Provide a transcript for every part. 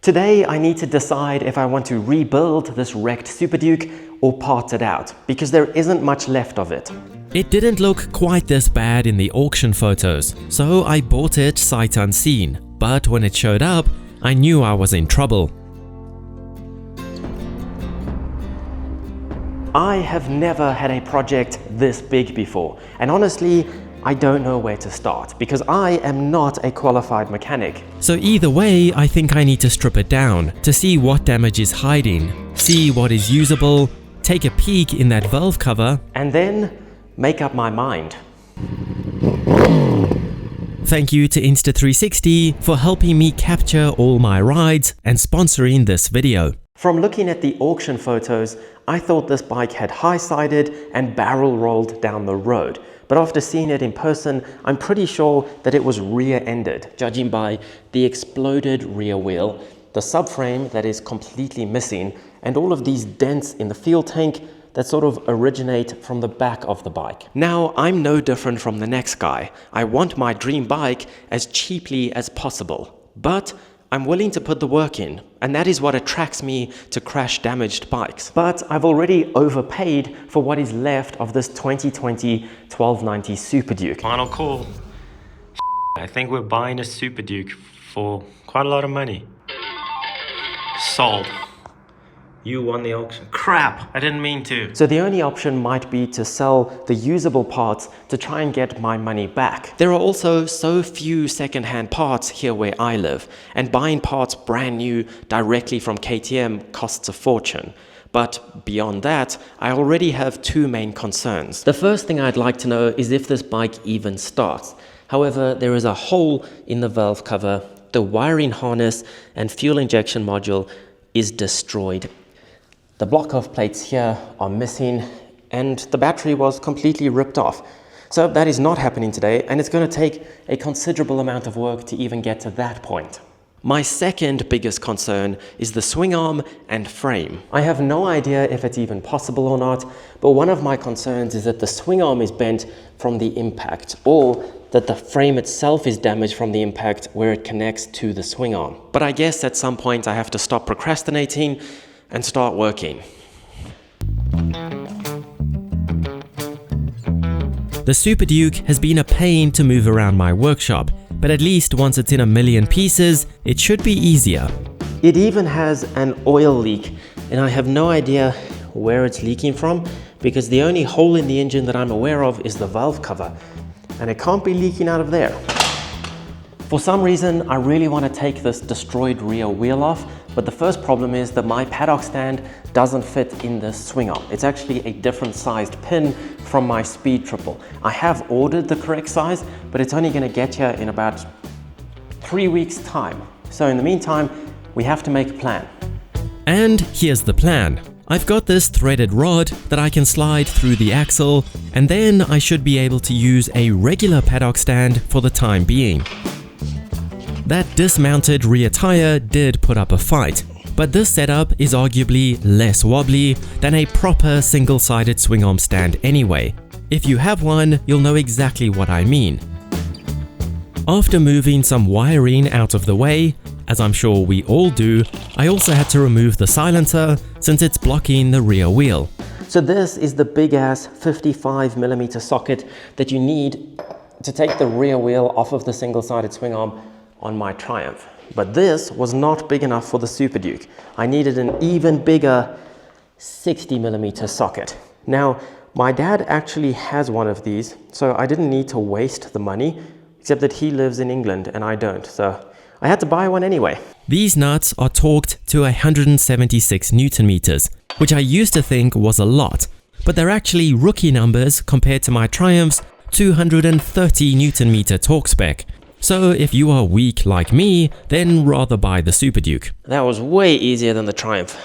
Today I need to decide if I want to rebuild this wrecked Super Duke or part it out, because there isn't much left of it. It didn't look quite this bad in the auction photos, so I bought it sight unseen, but when it showed up, I knew I was in trouble. I have never had a project this big before, and honestly, I don't know where to start, because I am not a qualified mechanic. So either way, I think I need to strip it down to see what damage is hiding, see what is usable, take a peek in that valve cover, and then make up my mind. Thank you to Insta360 for helping me capture all my rides and sponsoring this video. From looking at the auction photos, I thought this bike had high-sided and barrel rolled down the road. But after seeing it in person, I'm pretty sure that it was rear-ended, judging by the exploded rear wheel, the subframe that is completely missing, and all of these dents in the fuel tank that sort of originate from the back of the bike. Now, I'm no different from the next guy. I want my dream bike as cheaply as possible, but I'm willing to put the work in, and that is what attracts me to crash-damaged bikes. But I've already overpaid for what is left of this 2020 1290 Super Duke. Final call. I think we're buying a Super Duke for quite a lot of money. Sold. You won the auction. Crap, I didn't mean to. So the only option might be to sell the usable parts to try and get my money back. There are also so few second-hand parts here where I live, and buying parts brand new directly from KTM costs a fortune. But beyond that, I already have two main concerns. The first thing I'd like to know is if this bike even starts. However, there is a hole in the valve cover, the wiring harness and fuel injection module is destroyed. The block-off plates here are missing and the battery was completely ripped off. So that is not happening today, and it's going to take a considerable amount of work to even get to that point. My second biggest concern is the swing arm and frame. I have no idea if it's even possible or not, but one of my concerns is that the swing arm is bent from the impact, or that the frame itself is damaged from the impact where it connects to the swing arm. But I guess at some point I have to stop procrastinating and start working. The Super Duke has been a pain to move around my workshop, but at least once it's in a million pieces, it should be easier. It even has an oil leak, and I have no idea where it's leaking from, because the only hole in the engine that I'm aware of is the valve cover, and it can't be leaking out of there. For some reason, I really want to take this destroyed rear wheel off, but the first problem is that my paddock stand doesn't fit in this swing arm. It's actually a different sized pin from my speed triple. I have ordered the correct size, but it's only going to get here in about 3 weeks' time. So in the meantime, we have to make a plan. And here's the plan. I've got this threaded rod that I can slide through the axle, and then I should be able to use a regular paddock stand for the time being. That dismounted rear tire did put up a fight, but this setup is arguably less wobbly than a proper single-sided swing arm stand anyway. If you have one, you'll know exactly what I mean. After moving some wiring out of the way, as I'm sure we all do, I also had to remove the silencer since it's blocking the rear wheel. So this is the big ass 55mm socket that you need to take the rear wheel off of the single-sided swing arm on my Triumph. But this was not big enough for the Super Duke. I needed an even bigger 60mm socket. Now, my dad actually has one of these, so I didn't need to waste the money, except that he lives in England and I don't, so I had to buy one anyway. These nuts are torqued to 176 Newton meters, which I used to think was a lot, but they're actually rookie numbers compared to my Triumph's 230 Newton meter torque spec. So if you are weak like me, then rather buy the Super Duke. That was way easier than the Triumph.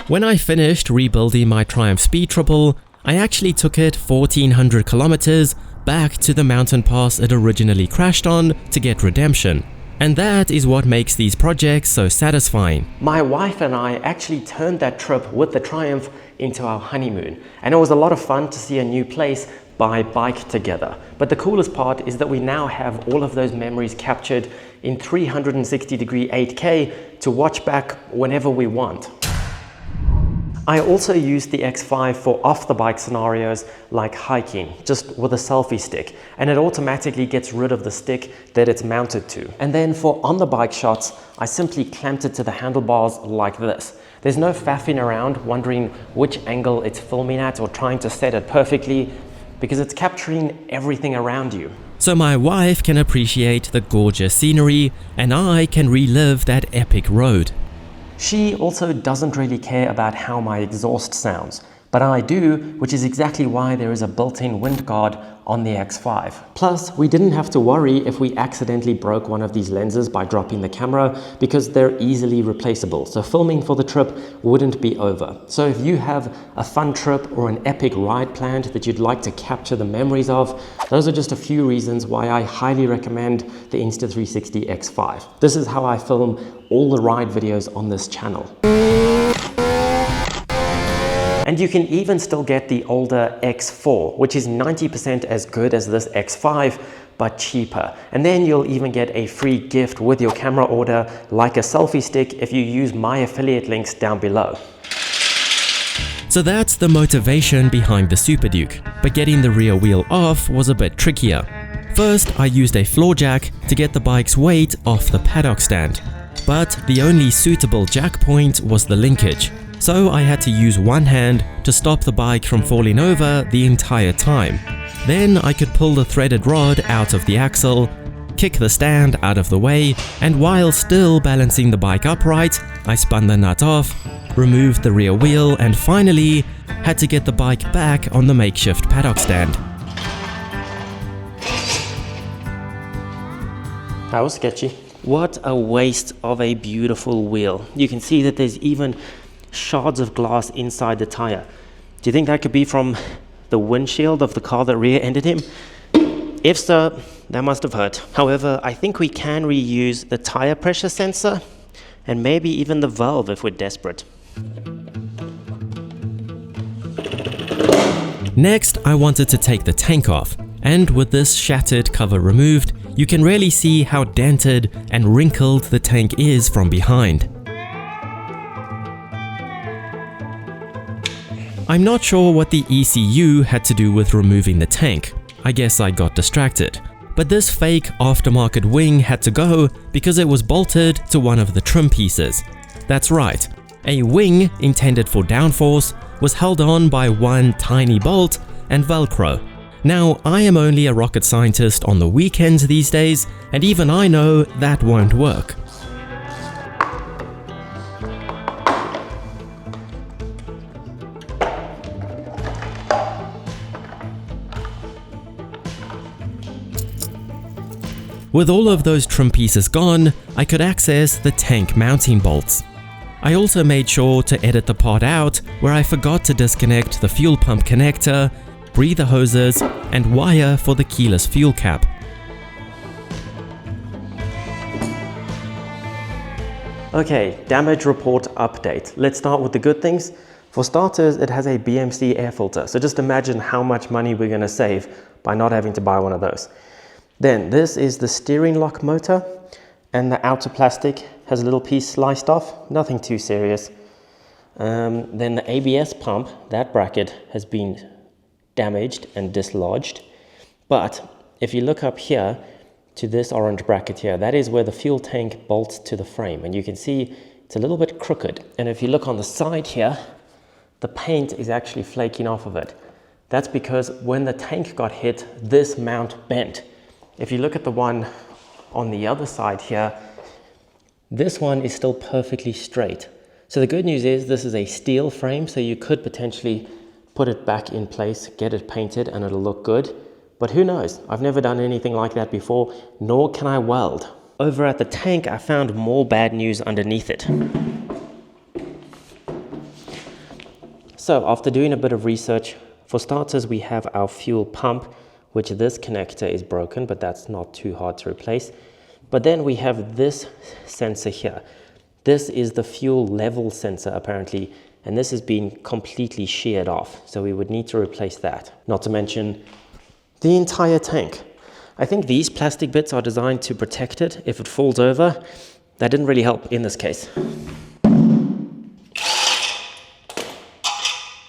When I finished rebuilding my Triumph Speed Triple, I actually took it 1400 kilometers back to the mountain pass it originally crashed on to get redemption. And that is what makes these projects so satisfying. My wife and I actually turned that trip with the Triumph into our honeymoon, and it was a lot of fun to see a new place by Bike Together. But the coolest part is that we now have all of those memories captured in 360-degree 8K to watch back whenever we want. I also used the X5 for off-the-bike scenarios like hiking, just with a selfie stick, and it automatically gets rid of the stick that it's mounted to. And then for on-the-bike shots, I simply clamped it to the handlebars like this. There's no faffing around wondering which angle it's filming at or trying to set it perfectly, because it's capturing everything around you. So my wife can appreciate the gorgeous scenery, and I can relive that epic road. She also doesn't really care about how my exhaust sounds, but I do, which is exactly why there is a built-in wind guard on the X5. Plus, we didn't have to worry if we accidentally broke one of these lenses by dropping the camera, because they're easily replaceable, so filming for the trip wouldn't be over. So if you have a fun trip or an epic ride planned that you'd like to capture the memories of, those are just a few reasons why I highly recommend the Insta360 X5. This is how I film all the ride videos on this channel. And you can even still get the older X4, which is 90% as good as this X5, but cheaper. And then you'll even get a free gift with your camera order, like a selfie stick, if you use my affiliate links down below. So that's the motivation behind the Super Duke, but getting the rear wheel off was a bit trickier. First, I used a floor jack to get the bike's weight off the paddock stand, but the only suitable jack point was the linkage. So I had to use one hand to stop the bike from falling over the entire time. Then I could pull the threaded rod out of the axle, kick the stand out of the way, and while still balancing the bike upright, I spun the nut off, removed the rear wheel, and finally had to get the bike back on the makeshift paddock stand. That was sketchy. What a waste of a beautiful wheel. You can see that there's even shards of glass inside the tire. Do you think that could be from the windshield of the car that rear-ended him? If so, that must have hurt. However, I think we can reuse the tire pressure sensor and maybe even the valve if we're desperate. Next, I wanted to take the tank off, and with this shattered cover removed, you can really see how dented and wrinkled the tank is from behind. I'm not sure what the ECU had to do with removing the tank. I guess I got distracted. But this fake aftermarket wing had to go because it was bolted to one of the trim pieces. That's right, a wing intended for downforce was held on by one tiny bolt and Velcro. Now, I am only a rocket scientist on the weekends these days, and even I know that won't work. With all of those trim pieces gone, I could access the tank mounting bolts. I also made sure to edit the part out where I forgot to disconnect the fuel pump connector, breather hoses, and wire for the keyless fuel cap. Okay, damage report update. Let's start with the good things. For starters, it has a BMC air filter, so just imagine how much money we're going to save by not having to buy one of those. Then this is the steering lock motor, and the outer plastic has a little piece sliced off, nothing too serious. Then the ABS pump, that bracket has been damaged and dislodged. But if you look up here to this orange bracket here, that is where the fuel tank bolts to the frame, and you can see it's a little bit crooked. And if you look on the side here, the paint is actually flaking off of it. That's because when the tank got hit, this mount bent. If you look at the one on the other side here, this one is still perfectly straight. So the good news is this is a steel frame, so you could potentially put it back in place, get it painted, and it'll look good. But who knows? I've never done anything like that before, nor can I weld. Over at the tank, I found more bad news underneath it. So after doing a bit of research, for starters, we have our fuel pump, which this connector is broken, but that's not too hard to replace. But then we have this sensor here. This is the fuel level sensor apparently, and this has been completely sheared off, so we would need to replace that. Not to mention the entire tank. I think these plastic bits are designed to protect it if it falls over. That didn't really help in this case.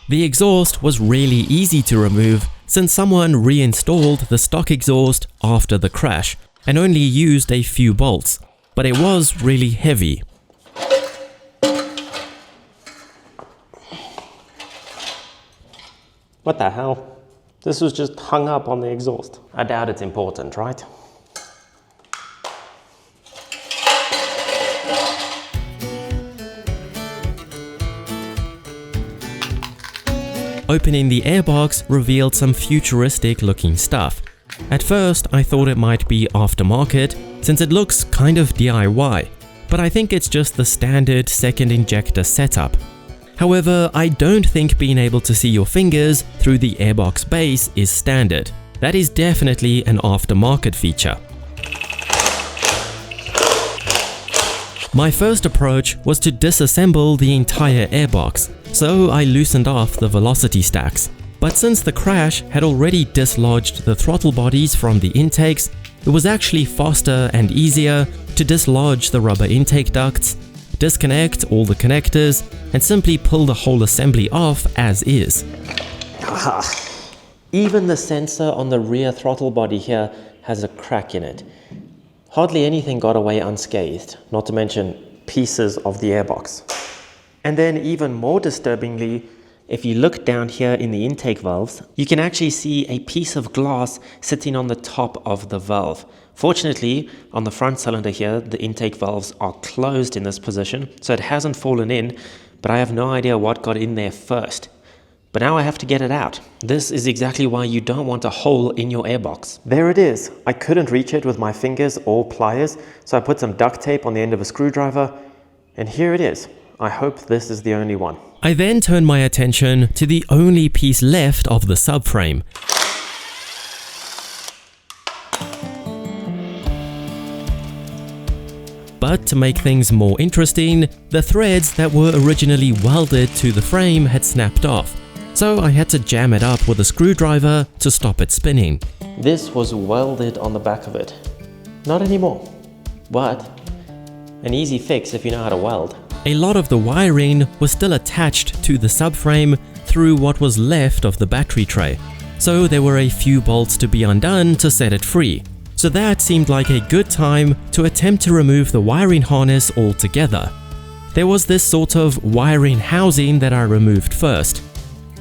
The exhaust was really easy to remove since someone reinstalled the stock exhaust after the crash and only used a few bolts, but it was really heavy. What the hell? This was just hung up on the exhaust. I doubt it's important, right? Opening the airbox revealed some futuristic looking stuff. At first I thought it might be aftermarket since it looks kind of DIY, but I think it's just the standard second injector setup. However, I don't think being able to see your fingers through the airbox base is standard. That is definitely an aftermarket feature. My first approach was to disassemble the entire airbox, so I loosened off the velocity stacks. But since the crash had already dislodged the throttle bodies from the intakes, it was actually faster and easier to dislodge the rubber intake ducts, disconnect all the connectors, and simply pull the whole assembly off as is. Even the sensor on the rear throttle body here has a crack in it. Hardly anything got away unscathed, not to mention pieces of the airbox. And then even more disturbingly, if you look down here in the intake valves, you can actually see a piece of glass sitting on the top of the valve. Fortunately, on the front cylinder here, the intake valves are closed in this position, so it hasn't fallen in, but I have no idea what got in there first. But now I have to get it out. This is exactly why you don't want a hole in your airbox. There it is. I couldn't reach it with my fingers or pliers, so I put some duct tape on the end of a screwdriver, and here it is. I hope this is the only one. I then turned my attention to the only piece left of the subframe. But to make things more interesting, the threads that were originally welded to the frame had snapped off, so I had to jam it up with a screwdriver to stop it spinning. This was welded on the back of it. Not anymore, but an easy fix if you know how to weld. A lot of the wiring was still attached to the subframe through what was left of the battery tray, so there were a few bolts to be undone to set it free. So that seemed like a good time to attempt to remove the wiring harness altogether. There was this sort of wiring housing that I removed first.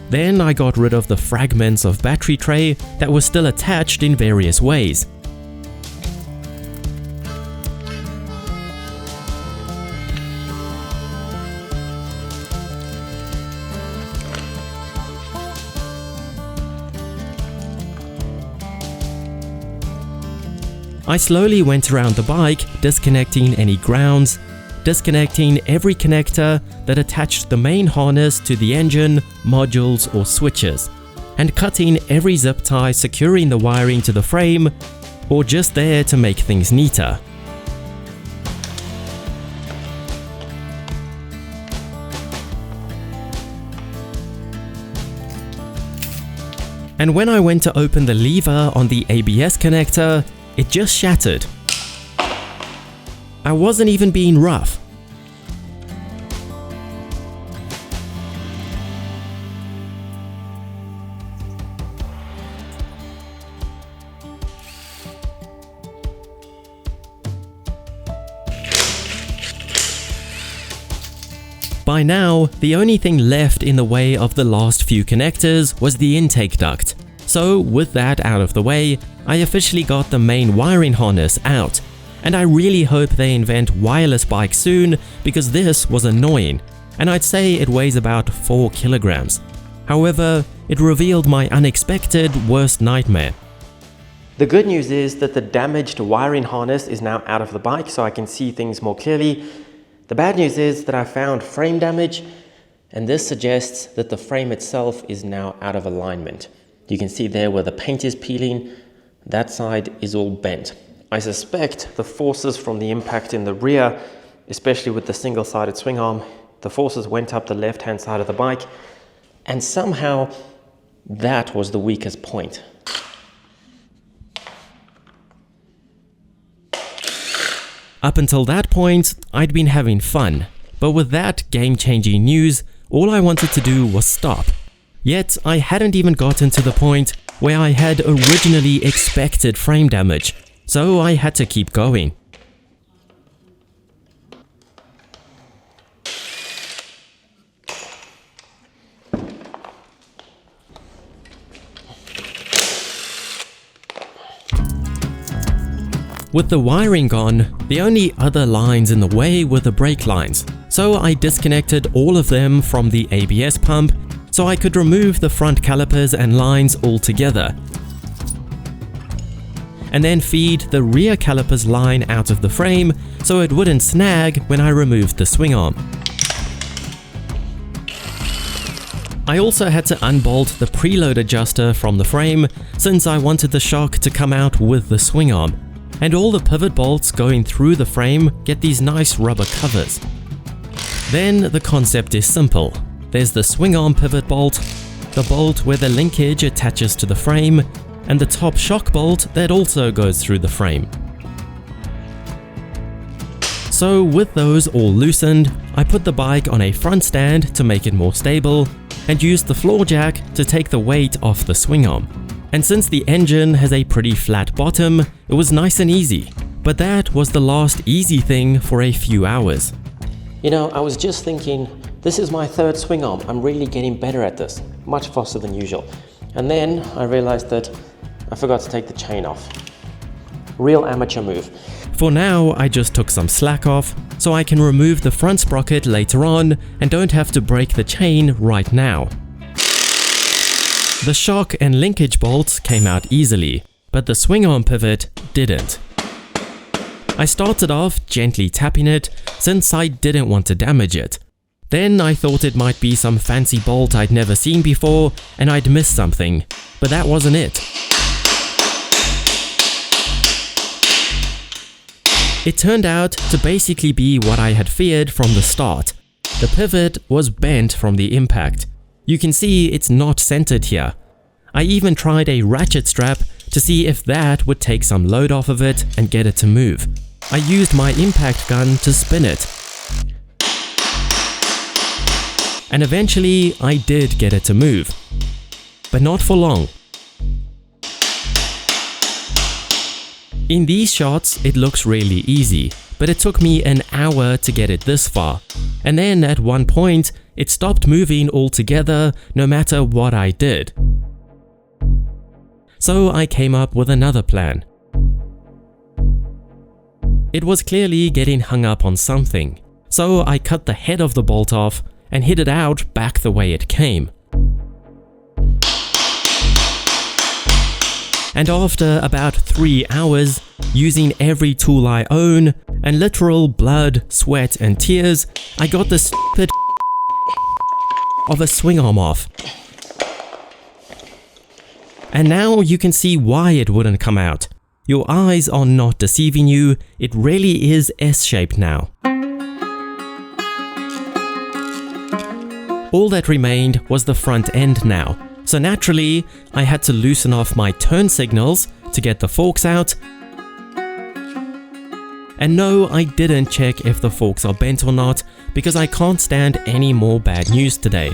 Then I got rid of the fragments of battery tray that were still attached in various ways. I slowly went around the bike, disconnecting any grounds, disconnecting every connector that attached the main harness to the engine, modules or switches, and cutting every zip tie securing the wiring to the frame, or just there to make things neater. And when I went to open the lever on the ABS connector, it just shattered. I wasn't even being rough. By now, the only thing left in the way of the last few connectors was the intake duct. So with that out of the way, I officially got the main wiring harness out, and I really hope they invent wireless bikes soon because this was annoying, and I'd say it weighs about 4 kilograms. However, it revealed my unexpected worst nightmare. The good news is that the damaged wiring harness is now out of the bike, so I can see things more clearly. The bad news is that I found frame damage, and this suggests that the frame itself is now out of alignment. You can see there where the paint is peeling, that side is all bent. I suspect the forces from the impact in the rear, especially with the single-sided swing arm, the forces went up the left-hand side of the bike, and somehow that was the weakest point. Up until that point, I'd been having fun, but with that game-changing news, all I wanted to do was stop. Yet, I hadn't even gotten to the point where I had originally expected frame damage, so I had to keep going. With the wiring gone, the only other lines in the way were the brake lines, so I disconnected all of them from the ABS pump so I could remove the front calipers and lines altogether, and then feed the rear calipers line out of the frame so it wouldn't snag when I removed the swing arm. I also had to unbolt the preload adjuster from the frame since I wanted the shock to come out with the swing arm, and all the pivot bolts going through the frame get these nice rubber covers. Then the concept is simple. There's the swing arm pivot bolt, the bolt where the linkage attaches to the frame, and the top shock bolt that also goes through the frame. So with those all loosened, I put the bike on a front stand to make it more stable and used the floor jack to take the weight off the swing arm. And since the engine has a pretty flat bottom, it was nice and easy. But that was the last easy thing for a few hours. You know, I was just thinking, this is my third swing arm. I'm really getting better at this, much faster than usual. And then I realized that I forgot to take the chain off. Real amateur move. For now, I just took some slack off, so I can remove the front sprocket later on and don't have to break the chain right now. The shock and linkage bolts came out easily, but the swing arm pivot didn't. I started off gently tapping it since I didn't want to damage it. Then I thought it might be some fancy bolt I'd never seen before and I'd missed something, but that wasn't it. It turned out to basically be what I had feared from the start. The pivot was bent from the impact. You can see it's not centered here. I even tried a ratchet strap to see if that would take some load off of it and get it to move. I used my impact gun to spin it. And eventually I did get it to move. But not for long. In these shots it looks really easy, but it took me an hour to get it this far. And then at one point it stopped moving altogether no matter what I did. So I came up with another plan. It was clearly getting hung up on something, so I cut the head of the bolt off and hid it out back the way it came. And after about 3 hours, using every tool I own, and literal blood, sweat and tears, I got the stupid of a swing arm off. And now you can see why it wouldn't come out. Your eyes are not deceiving you, it really is S-shaped now. All that remained was the front end now, so naturally I had to loosen off my turn signals to get the forks out. And no, I didn't check if the forks are bent or not, because I can't stand any more bad news today.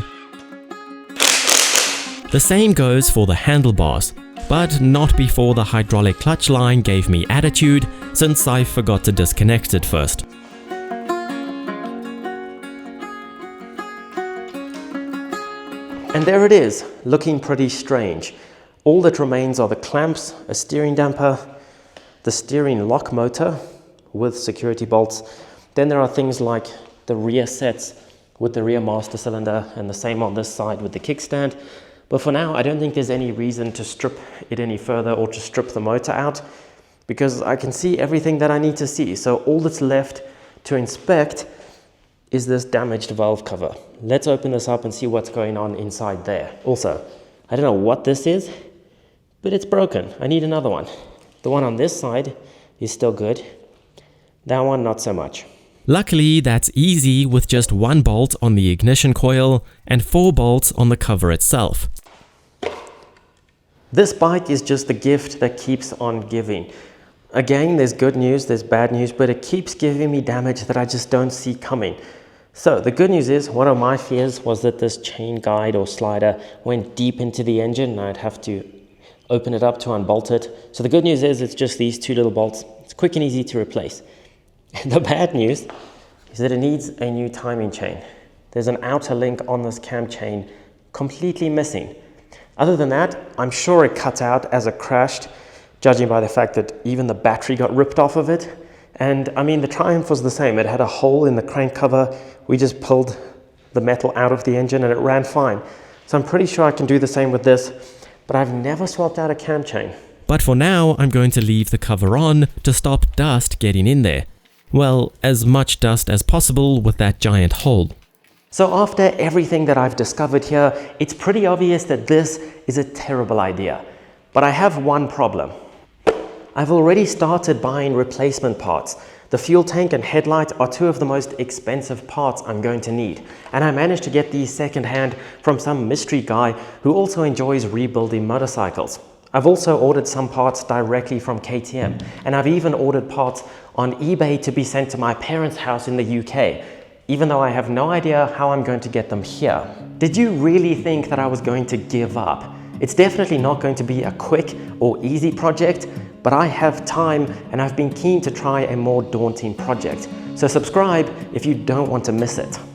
The same goes for the handlebars, but not before the hydraulic clutch line gave me attitude since I forgot to disconnect it first. And there it is, looking pretty strange. All that remains are the clamps, a steering damper, the steering lock motor with security bolts. Then there are things like the rear sets with the rear master cylinder and the same on this side with the kickstand. But for now, I don't think there's any reason to strip it any further or to strip the motor out because I can see everything that I need to see. So all that's left to inspect is this damaged valve cover. Let's open this up and see what's going on inside there. Also, I don't know what this is, but it's broken. I need another one. The one on this side is still good. That one, not so much. Luckily, that's easy with just 1 bolt on the ignition coil and 4 bolts on the cover itself. This bike is just the gift that keeps on giving. Again, there's good news, there's bad news, but it keeps giving me damage that I just don't see coming. So the good news is, one of my fears was that this chain guide or slider went deep into the engine and I'd have to open it up to unbolt it. So the good news is it's just these two little bolts. It's quick and easy to replace. And the bad news is that it needs a new timing chain. There's an outer link on this cam chain completely missing. Other than that, I'm sure it cut out as it crashed, judging by the fact that even the battery got ripped off of it. And I mean, the Triumph was the same. It had a hole in the crank cover. We just pulled the metal out of the engine and it ran fine. So I'm pretty sure I can do the same with this, but I've never swapped out a cam chain. But for now, I'm going to leave the cover on to stop dust getting in there. Well, as much dust as possible with that giant hole. So after everything that I've discovered here, it's pretty obvious that this is a terrible idea. But I have one problem. I've already started buying replacement parts. The fuel tank and headlight are two of the most expensive parts I'm going to need. And I managed to get these secondhand from some mystery guy who also enjoys rebuilding motorcycles. I've also ordered some parts directly from KTM, and I've even ordered parts on eBay to be sent to my parents' house in the UK, even though I have no idea how I'm going to get them here. Did you really think that I was going to give up? It's definitely not going to be a quick or easy project, but I have time and I've been keen to try a more daunting project. So subscribe if you don't want to miss it.